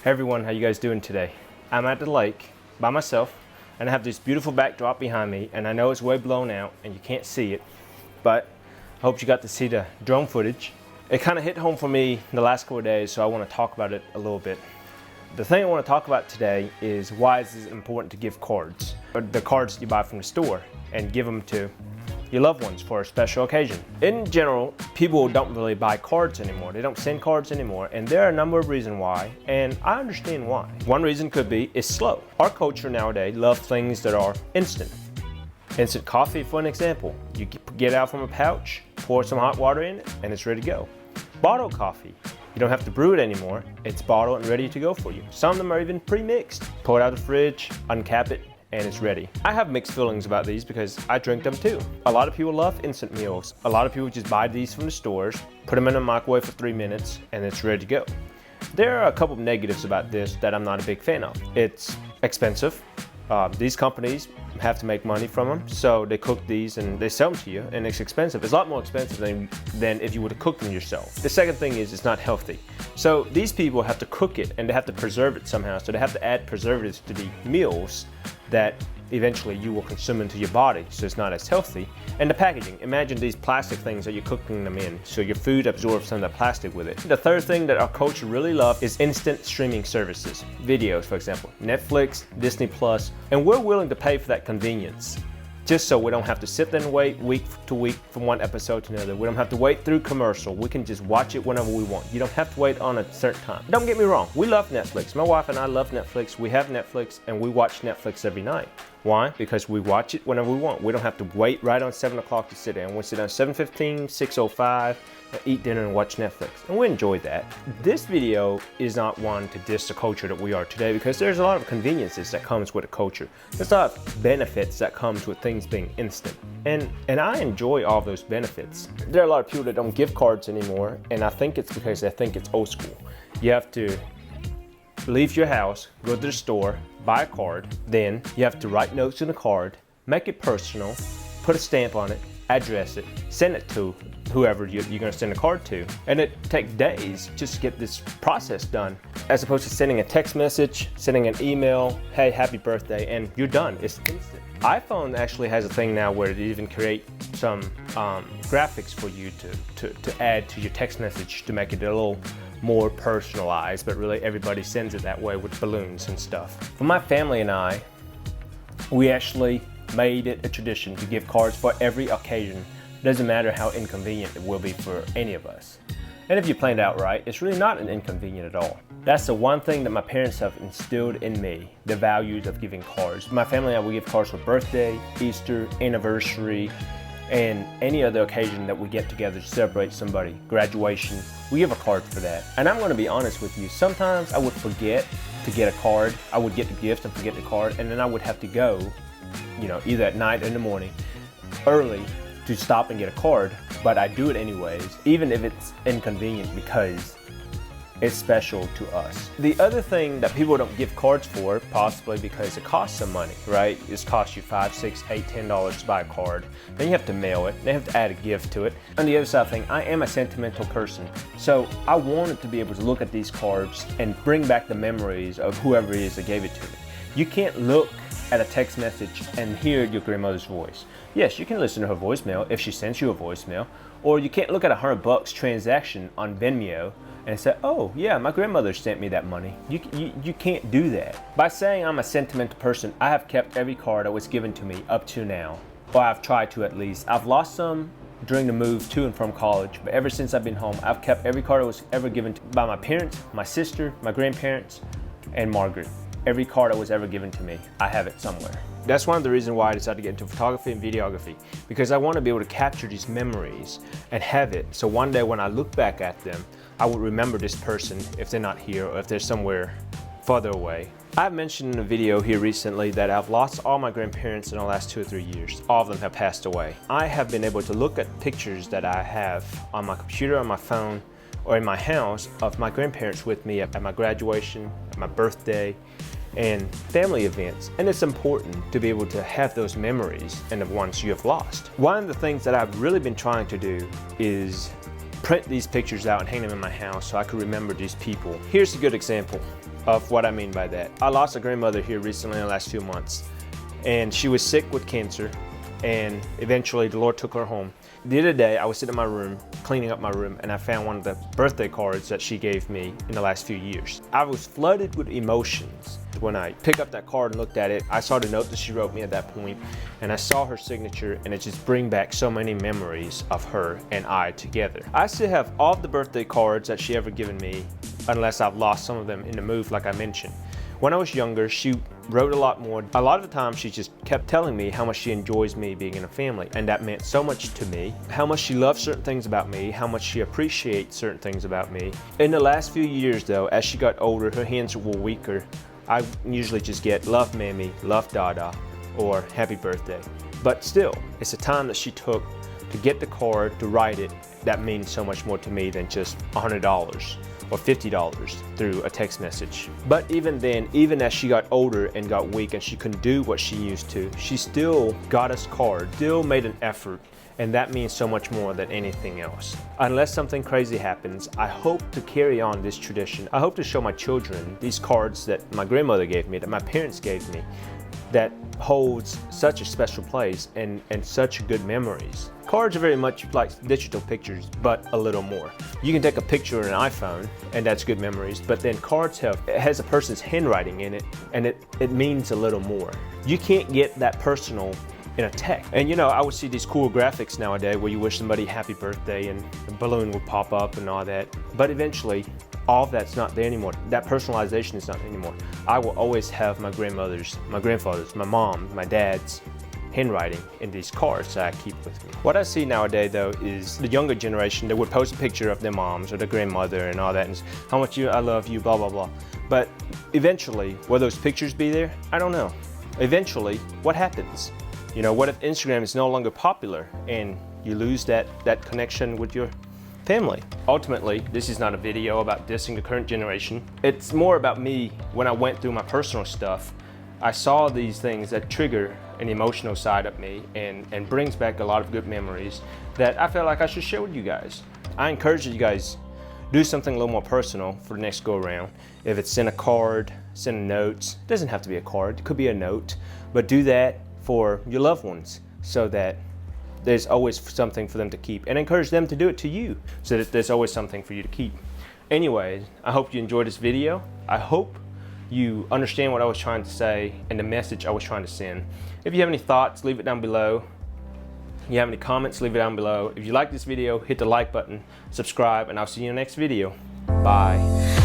Hey everyone, how you guys doing today? I'm at the lake by myself and I have this beautiful backdrop behind me, and I know it's way blown out and you can't see it, but I hope you got to see the drone footage. It kind of hit home for me the last couple of days, so I want to talk about it a little bit. The thing I want to talk about today is why is it important to give cards, or the cards that you buy from the store, and give them to your loved ones for a special occasion. In general, people don't really buy cards anymore. They don't send cards anymore, and there are a number of reasons why, and I understand why. One reason could be it's slow. Our culture nowadays loves things that are instant. Instant coffee, for an example. You get out from a pouch, pour some hot water in it, and it's ready to go. Bottled coffee. You don't have to brew it anymore. It's bottled and ready to go for you. Some of them are even pre-mixed. Pull it out of the fridge, uncap it, and it's ready. I have mixed feelings about these because I drink them too. A lot of people love instant meals. A lot of people just buy these from the stores, put them in the microwave for 3 minutes, and it's ready to go. There are a couple of negatives about this that I'm not a big fan of. It's expensive. These companies have to make money from them, so they cook these and they sell them to you, and it's expensive. It's a lot more expensive than if you would have cooked them yourself. The second thing is it's not healthy. So these people have to cook it and they have to preserve it somehow, so they have to add preservatives to the meals that eventually you will consume into your body, so it's not as healthy. And the packaging, imagine these plastic things that you're cooking them in, so your food absorbs some of the plastic with it. The third thing that our culture really loves is instant streaming services. Videos, for example, Netflix, Disney Plus, and we're willing to pay for that convenience, just so we don't have to sit there and wait week to week from one episode to another. We don't have to wait through commercial. We can just watch it whenever we want. You don't have to wait on a certain time. Don't get me wrong, we love Netflix. My wife and I love Netflix. We have Netflix and we watch Netflix every night. Why? Because we watch it whenever we want. We don't have to wait right on 7 o'clock to sit down. We sit down 7:15, 6:05, eat dinner and watch Netflix. And we enjoy that. This video is not one to diss the culture that we are today, because there's a lot of conveniences that comes with a culture. There's a lot of benefits that comes with things being instant. And I enjoy all those benefits. There are a lot of people that don't give cards anymore, and I think it's because they think it's old school. You have to leave your house, go to the store, buy a card, then you have to write notes in the card, make it personal, put a stamp on it, address it, send it to whoever you're going to send a card to. And it takes days just to get this process done, as opposed to sending a text message, sending an email, hey, happy birthday, and you're done. It's instant. iPhone actually has a thing now where it even create some graphics for you to add to your text message to make it a little more personalized, but really everybody sends it that way with balloons and stuff. For my family and I, we actually made it a tradition to give cards for every occasion. Doesn't matter how inconvenient it will be for any of us. And if you plan it out right, it's really not an inconvenient at all. That's the one thing that my parents have instilled in me, the values of giving cards. My family and I, we give cards for birthday, Easter, anniversary, and any other occasion that we get together to celebrate somebody, graduation, we give a card for that. And I'm gonna be honest with you, sometimes I would forget to get a card. I would get the gift and forget the card, and then I would have to go, either at night or in the morning, early, to stop and get a card, but I do it anyways, even if it's inconvenient, because it's special to us. The other thing that people don't give cards for, possibly because it costs some money, right? It costs you $5, $6, $8, $10 to buy a card. Then you have to mail it. They have to add a gift to it. On the other side of the thing, I am a sentimental person. So I wanted to be able to look at these cards and bring back the memories of whoever it is that gave it to me. You can't look at a text message and hear your grandmother's voice. Yes, you can listen to her voicemail if she sends you a voicemail, or you can't look at $100 transaction on Venmo and say, oh yeah, my grandmother sent me that money. You can't do that. By saying I'm a sentimental person, I have kept every card that was given to me up to now, or I've tried to at least. I've lost some during the move to and from college, but ever since I've been home, I've kept every card that was ever given by my parents, my sister, my grandparents, and Margaret. Every card that was ever given to me, I have it somewhere. That's one of the reasons why I decided to get into photography and videography, because I want to be able to capture these memories and have it, so one day when I look back at them, I would remember this person if they're not here or if they're somewhere farther away. I've mentioned in a video here recently that I've lost all my grandparents in the last 2 or 3 years. All of them have passed away. I have been able to look at pictures that I have on my computer, on my phone, or in my house of my grandparents with me at my graduation, at my birthday, and family events. And it's important to be able to have those memories and the ones you have lost. One of the things that I've really been trying to do is print these pictures out and hang them in my house so I could remember these people. Here's a good example of what I mean by that. I lost a grandmother here recently in the last few months, and she was sick with cancer, and eventually the Lord took her home. The other day I was sitting in my room, cleaning up my room, and I found one of the birthday cards that she gave me in the last few years. I was flooded with emotions when I picked up that card and looked at it. I saw the note that she wrote me at that point, and I saw her signature, and it just brings back so many memories of her and I together. I still have all of the birthday cards that she ever given me, unless I've lost some of them in the move like I mentioned. When I was younger, she wrote a lot more. A lot of the time, she just kept telling me how much she enjoys me being in a family, and that meant so much to me. How much she loves certain things about me, how much she appreciates certain things about me. In the last few years though, as she got older, her hands were weaker. I usually just get love mammy, love dada, or happy birthday. But still, it's the time that she took to get the card, to write it, that means so much more to me than just $100. Or $50 through a text message. But even then, even as she got older and got weak and she couldn't do what she used to, she still got us cards, still made an effort, and that means so much more than anything else. Unless something crazy happens, I hope to carry on this tradition. I hope to show my children these cards that my grandmother gave me, that my parents gave me, that holds such a special place and such good memories. Cards are very much like digital pictures, but a little more. You can take a picture on an iPhone, and that's good memories, but then cards has a person's handwriting in it, and it means a little more. You can't get that personal in a text. And you know, I would see these cool graphics nowadays where you wish somebody happy birthday and a balloon would pop up and all that, but eventually, all of that's not there anymore. That personalization is not there anymore. I will always have my grandmother's, my grandfather's, my mom, my dad's handwriting in these cards that I keep with me. What I see nowadays though is the younger generation that would post a picture of their moms or their grandmother and all that, and how much I love you, blah, blah, blah. But eventually, will those pictures be there? I don't know. Eventually, what happens? You know, what if Instagram is no longer popular and you lose that connection with your family? Ultimately, this is not a video about dissing the current generation. It's more about me. When I went through my personal stuff, I saw these things that trigger an emotional side of me and brings back a lot of good memories that I felt like I should share with you guys. I encourage you guys, do something a little more personal for the next go around. If it's send a card, send a note, it doesn't have to be a card, it could be a note, but do that for your loved ones so that there's always something for them to keep, and encourage them to do it to you so that there's always something for you to keep. Anyways, I hope you enjoyed this video. I hope you understand what I was trying to say and the message I was trying to send. If you have any thoughts, leave it down below. If you have any comments, leave it down below. If you like this video, hit the like button, subscribe, and I'll see you in the next video. Bye.